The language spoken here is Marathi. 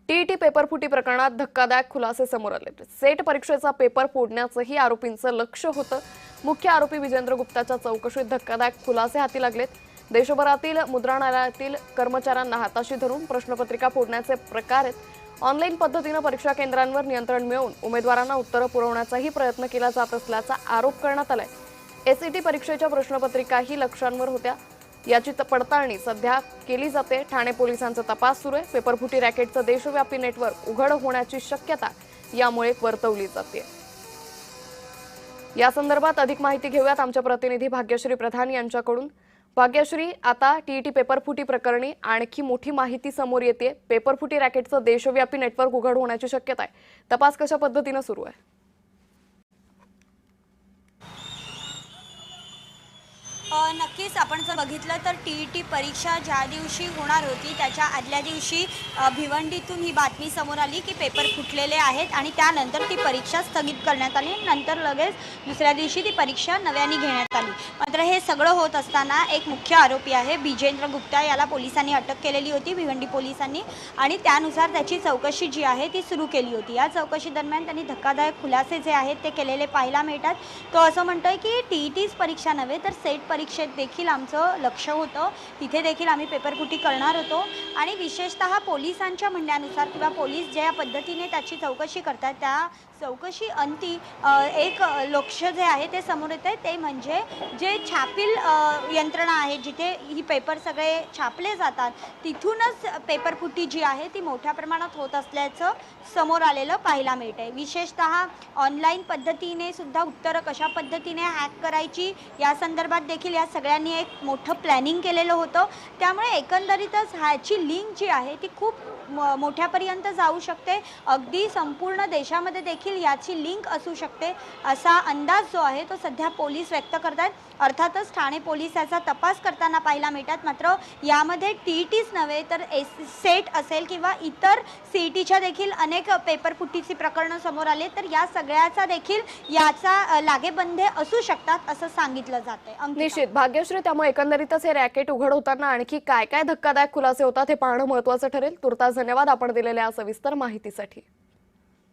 टीईटी पेपर फुटी प्रकरणात धक्कादायक खुलासे समोर आले। सेट परीक्षेचा पेपर फोडण्याचंही आरोपींचं लक्ष होतं। मुख्य आरोपी विजेंद्र गुप्ताच्या चौकशीत धक्कादायक खुलासे हाती लागलेत। देशभरातील मुद्रणालयातील कर्मचाऱ्यांना हाताशी धरून प्रश्नपत्रिका फोडण्याचे प्रकार आहेत। ऑनलाईन पद्धतीने परीक्षा केंद्रांवर नियंत्रण मिळवून उमेदवारांना उत्तरं पुरवण्याचाही प्रयत्न केला जात असल्याचा आरोप करण्यात आलाय। एसईटी परीक्षेच्या प्रश्नपत्रिकाही लक्षांवर होत्या। याची पडताळणी सध्या केली जाते। ठाणे पोलिसांचा तपास सुरू आहे। पेपरफुटी रॅकेटचं देशव्यापी नेटवर्क उघड होण्याची शक्यता यामुळे वर्तवली जाते। या संदर्भात अधिक माहिती घेऊयात आमच्या प्रतिनिधी भाग्यश्री प्रधान यांच्याकडून। भाग्यश्री, आता टीईटी पेपरफुटी प्रकरणी आणखी मोठी माहिती समोर येते। पेपरफुटी रॅकेटचं देशव्यापी नेटवर्क उघड होण्याची शक्यता आहे। तपास कशा पद्धतीने सुरू आहे? नक्कीच आपण जर बघितलं तर टीईटी परीक्षा ज्या दिवशी होणार होती त्याच्या आदल्या दिवशी भिवंडीतून ही बातमी समोर आली की पेपर फुटलेले आहेत आणि त्यानंतर ती परीक्षा स्थगित करण्यात आली। नंतर लगेच दुसऱ्या दिवशी ती परीक्षा नव्याने घेण्यात आली। मात्र हे सगळं होत असताना एक मुख्य आरोपी आहे विजेंद्र गुप्ता, याला पोलिसांनी अटक केलेली होती, भिवंडी पोलिसांनी, आणि त्यानुसार त्याची चौकशी जी आहे ती सुरू केली होती। या चौकशी दरम्यान त्यांनी धक्कादायक खुलासे जे आहेत ते केलेले पाहायला मिळतात। तो असं म्हणतोय की टीईटीच परीक्षा नव्हे तर सेट परीक्षेत देखील आमचं लक्ष होतं, तिथे देखील आम्ही पेपरफुटी करणार होतो आणि विशेषतः पोलिसांच्या म्हणण्यानुसार किंवा पोलीस ज्या पद्धतीने त्याची चौकशी करतात त्या चौकशी अंती एक लक्ष जे आहे ते समोर येत आहे, ते म्हणजे जे छापील यंत्रणा आहे जिथे ही पेपर सगळे छापले जातात तिथूनच पेपरफुटी जी आहे ती मोठ्या प्रमाणात होत असल्याचं समोर आलेलं पाहायला मिळतंय। विशेषतः ऑनलाईन पद्धतीने सुद्धा उत्तरं कशा पद्धतीने हॅक करायची या संदर्भात देखील या सगळ्यांनी एक मोठं प्लॅनिंग केलेलं होतं। त्यामुळे एकंदरीतच ह्याची लिंक जी आहे ती खूप मोठ्यापर्यंत जाऊ शकते, अगदी संपूर्ण देशामध्ये देखील याची लिंक असू शकते असा अंदाज जो आहे तो सध्या पोलीस व्यक्त करतात। अर्थातच ठाणे पोलीस याचा तपास करताना पाहायला मिळतात। मात्र यामध्ये टीईटीच नव्हे तर सेट असेल किंवा इतर सीईटीच्या देखील अनेक पेपरफुटीची प्रकरणं समोर आले, तर या सगळ्याचा देखील याचा लागेबंधे असू शकतात असं सांगितलं जातंय। निश्चित भाग्यश्री, त्यामुळे एकंदरीतच हे रॅकेट उघड होताना आणखी काय काय धक्कादायक खुलासे होतात हे पाहणं महत्त्वाचं ठरेल। तुर्तास धन्यवाद आपण दिलेल्या सविस्तर माहितीसाठी।